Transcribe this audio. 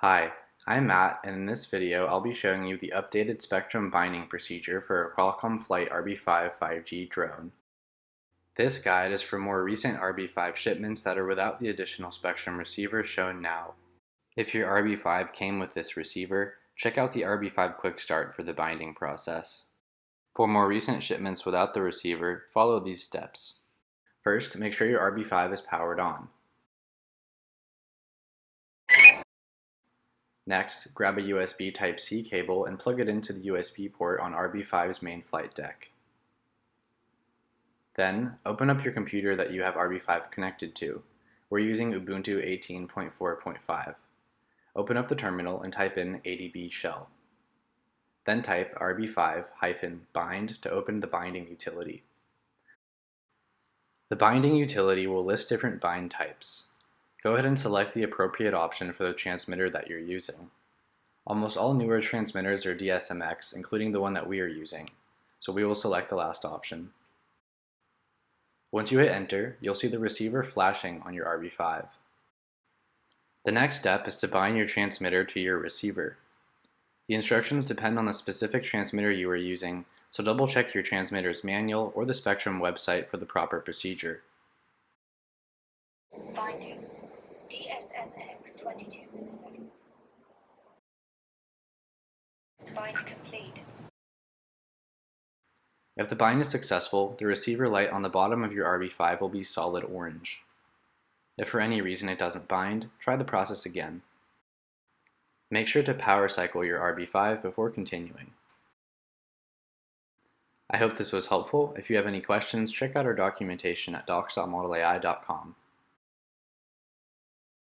Hi, I'm Matt, and in this video I'll be showing you the updated Spektrum binding procedure for a Qualcomm Flight RB5 5G drone. This guide is for more recent RB5 shipments that are without the additional Spektrum receiver shown now. If your RB5 came with this receiver, check out the RB5 Quick Start for the binding process. For more recent shipments without the receiver, follow these steps. First, make sure your RB5 is powered on. Next, grab a USB Type-C cable and plug it into the USB port on RB5's main flight deck. Then, open up your computer that you have RB5 connected to. We're using Ubuntu 18.4.5. Open up the terminal and type in adb shell. Then type rb5-bind to open the binding utility. The binding utility will list different bind types. Go ahead and select the appropriate option for the transmitter that you're using. Almost all newer transmitters are DSMX, including the one that we are using, so we will select the last option. Once you hit enter, you'll see the receiver flashing on your RB5. The next step is to bind your transmitter to your receiver. The instructions depend on the specific transmitter you are using, so double check your transmitter's manual or the Spektrum website for the proper procedure. Binding. DSMX 22 milliseconds. Bind complete. If the bind is successful, the receiver light on the bottom of your RB5 will be solid orange. If for any reason it doesn't bind, try the process again. Make sure to power cycle your RB5 before continuing. I hope this was helpful. If you have any questions, check out our documentation at docs.modalai.com.